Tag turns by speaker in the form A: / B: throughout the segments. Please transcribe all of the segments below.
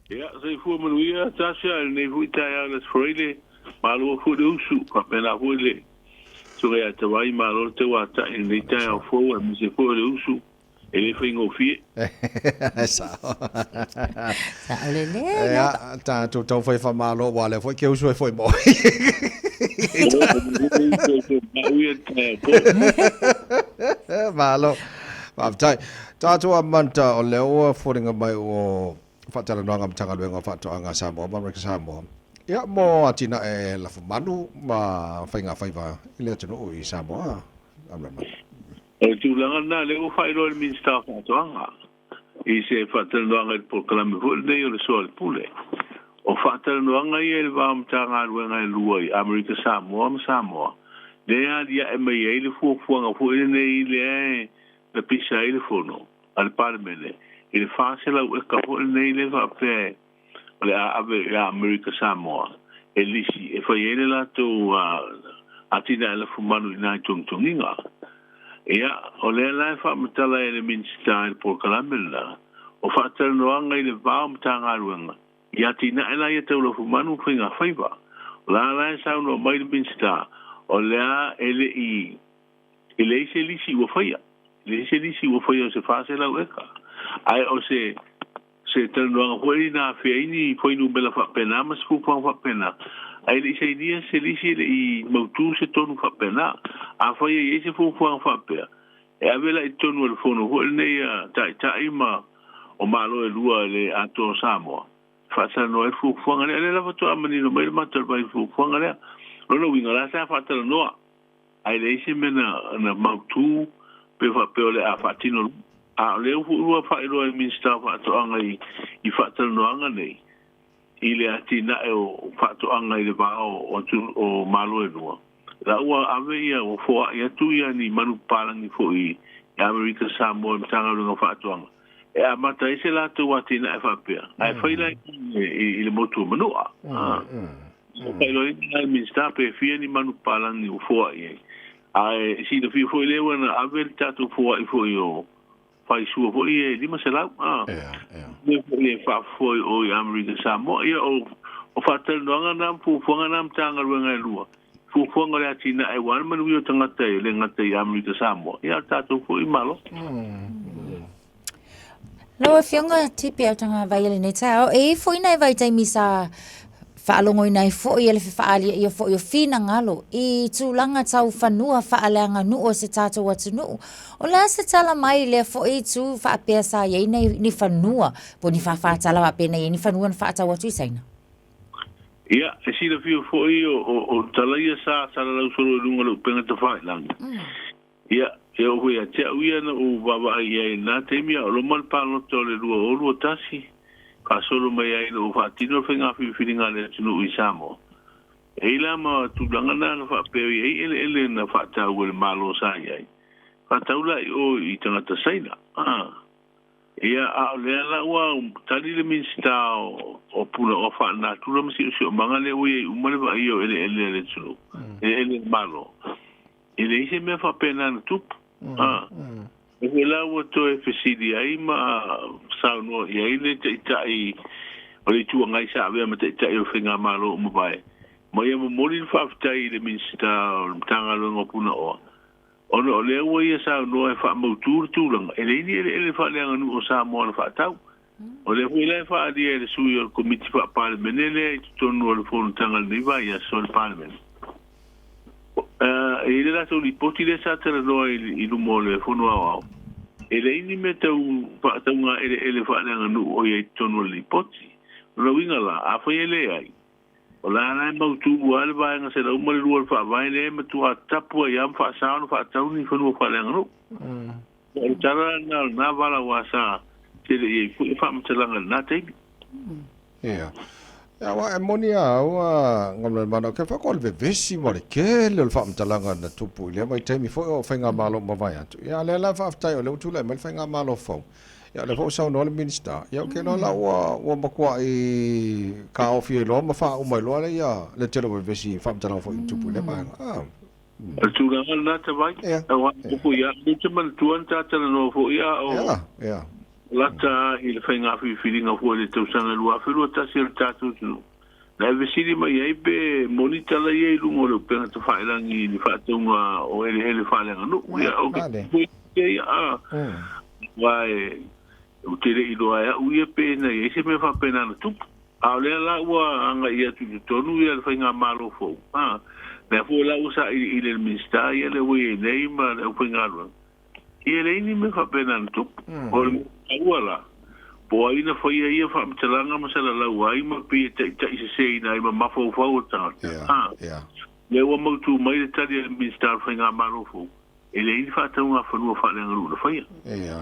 A: Ya, sai fu manuia tasha ne fu taya las freile malo fu de usu pa pena fu le. So ya te vai malo te wa ta in le taya fu e mi se fu de usu. Ele foi ngofie.
B: Sa.
C: Sa ole le.
B: Ja, ta tu foi fa malo wale foi que usu foi mo. Malo. Maftai. Ta tu amanta o leo foringa mai o fatala no ngam tanga luenga fato anga Samoa ma reka Samoa. Ya mo atina e la manu ma fainga faiva ile tunu i Samoa. Amla.
A: O tu langa na le o fai ro min sta fato anga. I se fatala no anga por kalame fu le yo le sol pule. O fatala no anga i el va tanga luenga e lua i America Samoa. Le a dia e mai ele fu anga fu ele ile le pisa ele fono al parmene. Il facile o capo nei le va pe le ave America Samoa e lisi e fa ele la tu atina le fumanu na tungtunga ia o le la fa mtala ele min style por calamela o fa tel no anga ile va mtanga ruanga ia tina ela ia te lo fumanu finga faiva la sa no mai min sta o le ele i ele se lisi o faia le se lisi o faia se fa se la weka ai o se tano hoi na feini foi no bela fa pena mas fu fa pena ai le se dia se lisi i mautu se tonu fa pena a foi e se fu fa pena e avela i tonu el fono ho ne ta ima o malo e lua le ato Samoa fa sa no e fu ngale le la to amani no mai matar bai fu ngale no winga la sa fa tano no ai le se mena na mautu pe fa pe le a fatino a le ua whaero e minsta whaatoanga i whaatanoanga nei. I le atina e o whaatoanga i le wao o malo e noa. La ua ave ia o fua i atu ia ni manu parangi fo i America Samoa mtanga runga whaatoanga. E a mata ese lato watina e whapea. Ai whaila i le motu manua. So whaero i minsta pe fia ni manu parangi o fua i. Ai si na fia fo i lewa na ave tatu fua i fo i o fai sua foi e lima se lau le fa foi o America Samoa ia o fatel no nga pu fonga nam tanga ruanga lua fu fonga le atina e wan manu yo tanga te le ngata i America Samoa ia tatu foi malo
C: Lo fionga tipi Autagavaia le tau e foi nai vai tai misa whaalongo nei fo i ele whaali i fo i fina ngalo i tūlanga tau whanua whaaleanga nu o se tātou atu nu. O la se tala mai le fo i tū whaapea sa iei nei ni whanua po ni whaatala wapea nei ni whanua na whaatau atu i saina.
A: Ia, e si na fio fo i o talaia sa lau soro runga lo penga te whaelanga. Ia, e o hui a te uia na o baba i e nā temia o lo malpano tole rua o rua tasi. Ka solo mai ai no whaatino whenga whiwhiringa le tunu i Samoa. E ila ma tūlanga nā na whapeo i ele na whaatau le malo sa i ai. Whaatau lai o i tangata saina. Ia a o lea la ua tali le minsta o puna o whaana tūra masi o si o manga le ui e umare wa i o ele le tunu. Ele malo. Ele ise mea whapena na tupu. E la ua to e fesidi ai ma sao no i ai le te itai o le tua ngai sa avea ma te itai o whenga malo o mabai. Ma ia mo mori le whaafitai le minsta o tanga longa puna oa. Ono o le ua ia sao no e wha mautūra tūranga. E le ini ele whaaleanga nu o Samoa na whaatau. O le hui lai whaadia e le sui o le komiti wha parlemene le i tutonu o le whono tanga le niwa i aso le parlemene. E le lato li poti le sa tera noa i lumo le whono au. E le ini me tau whaataunga ele whaaleanga nu o i tonu li poti. Rona winga la, a whai ele ai. O la anai mautu ua le vaenga se la umare rua le whaavae le matu a tapua i am whaasao na whaatau ni whanua whaaleanga nu. O tara na wala wasa te le i e whaamatalanga na teimi.
B: Ia. Ia wa e moni a Galumalemana ke whakole vesi mo le ke le whaamatalanga na tupu i le mai teimi fo o whainga malo mawai atu. Ia le la whaafitai o le utula e mai whainga malo fau. Ia le fo sau no le minsta. Ia ke no la ua makua i ka ofi e loa ma wha umai loa le ia le telo vesi whaamatalanga fo i tupu i le mai.
A: Tūranga na te vai. Awa tupu ia. Nute man tuan tātana no fo ia o.
B: Ia.
A: lata i le whainga whiwhiringa fua le tausanga lua whirua tasi le tātou tunu. Na ewe siri mai ei pe monita la iei lungo le upenga ta whairangi ni whaatunga o ele whaelenga no. Ia o ke kei a. Wai o te rei loa ea uia pe na iei se me whapena na tupu. A lea la ua anga ia tutu tonu ia le whainga malo fau. Na fua la usa i le minsta ia le wei nei ma le whainga lua. Ia le ini me whapena na tupu. O le ua la. Po aina whaia ia whaamtalanga masala lau ai ma pia ta isa se ina ai ma mafau fau o tau. Le ua mautu mai le tari le minsta le whainga malo fau. E le ini whaataunga whanua whaelenga runa whaia.
B: Ia.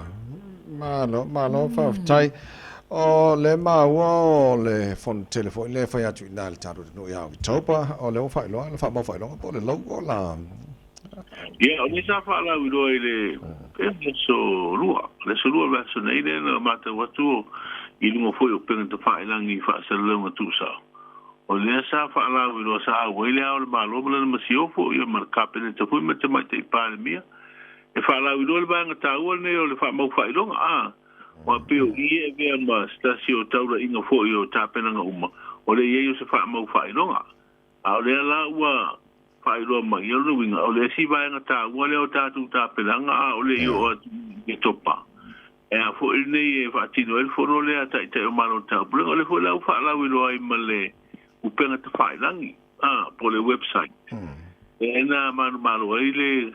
B: Malo whaftai. O le maua o le phone telefone le whai atu ina le tāru no ia o taupa o le o whailoa le whaamau whailoa po le logo la.
A: Ia, o ni sa whaala wiro i le so lua le so nei le na mata watu i lungo foi o penga te whaelangi whaasalaunga tūsa. O le sa whaala wiro sa awele au le malo le masiofo i o markapene te fui ma te mai te ipare mia. E whaala wiro le banga tāua nei o le whaamau whailonga wa pio i e vea ma stasio taura inga fo i o tāpenanga uma. O le iei o se whaamau whailonga. A o le ala ua whailoa mai o le winga. O le si vaenga tā ua leo tātu tāpenanga a o le i o e topa. E a fo il nei e whaatino el fono le a tai o mano tāpulenga. O le fo lau whaalau ilo ai ma le upenga te whailangi. Po le website. E na manu malo ai le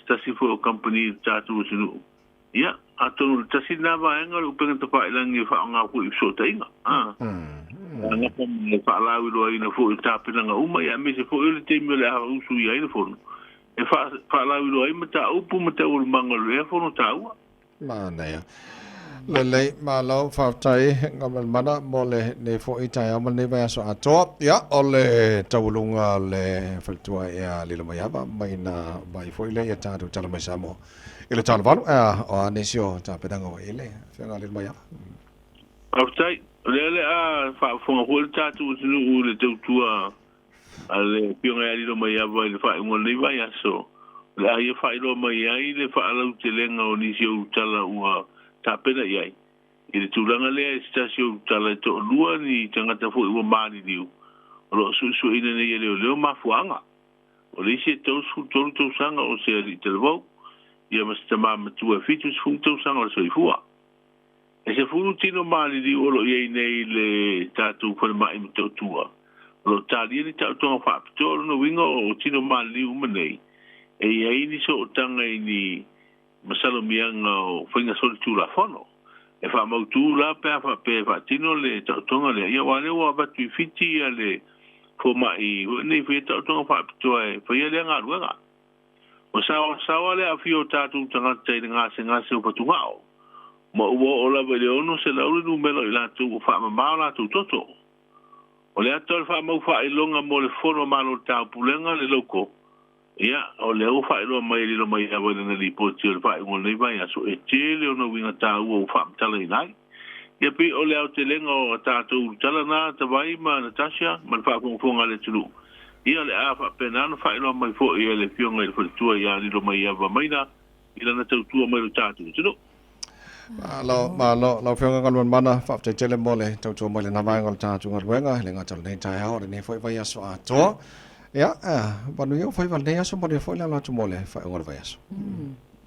A: stasi fo company tātu o sinu. Ia, a tonu tasi nā vaenga le upenga te whailangi e whaanga ku i so tainga. Nga pa me whaalau ilo ai na fo i tāpenanga uma ia me se fo i le teimi le awa usu i ai le fono. E whaalau ilo ai ma tā upu ma tā uru manga le e fono tā ua.
B: Manea. Lelei malo whaftai Galumalemana mo le ne fo i tai ama ne vai aso atoa. Ia, o le taulunga le whaltua e a lilo mai ava mai na vai fo i le ia tātu tala mai Samoa. I le tala walu o a nesio tā pedanga o ele. Whianga lilo mai ava.
A: Whaftai, lele a whaafonga hoi tātu u le tautua a le pionga e a lilo mai ava i le whaingo le vai aso. Le a ia whailo mai ai le whaalau te lenga o nisio tala ua tāpena iai. I le tūranga lea e stasio tala e to lua ni tangata fo iwa maani liu. O lo su ina nei leo mafuanga. O le isi e tausu tolu tausanga o se ali televau. Ia masta matua fitu se fungu tausanga o le soifua. E se furu tino maani liu o lo iei nei le tātu kone mai ma tautua. O lo tālia ni tautonga whaapitoro no winga o tino maani liu manei. E iei ni so o tanga i ni masalo mianga o whainga soli tūra whono. E wha mau tūra pēr wha pēr wha tino le tautonga le. Ia wale wa batu i fiti a le fōma i nei whi tautonga wha apitoa e whaia le ngā ruanga. O sawa le a whio tātou tangata i ngase o patu ngao. Ma ua o lawa le ono se lauri numelo i lātou o wha mamao lātou toto. O le ato le wha mau wha ilonga mo le whono malo tāu pulenga le loko. Ia, o le au whaeroa mai lilo mai awa na ripoti o le whaengo nei vai aso e tele o na winga tā ua o whaamtala i nai. Ia pi o le au te lenga o tātou tala nā ta vai ma Natasha ma le whaapongfonga le tulu. Ia le a whapenana whaeroa mai fo i le fionga i le whatua ia lilo mai awa maina i lana tautua mai lo tātou tulu.
B: Malo fionga Galumalemana whaaptai tele mo le tautua mai le navaenga le tātou ngaruenga le ngata le nei tai hao le nei fo i vai aso a toa. Ja, wanu eu foi val nei aso mo le foi la tu mole fa ngor vai aso.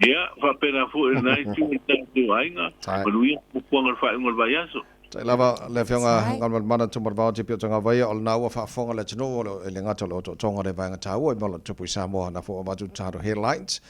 A: Ja, va pena foi nai tu tu ainga. Wanu eu po ngor fa ngor vai aso.
B: Tai lava le fionga Galumalemana Tipi Autagavaia o na wa fa fonga le tino le ngata lo tonga le vai ngata o mo le tupu Samoa na fo ma tu taro headlines.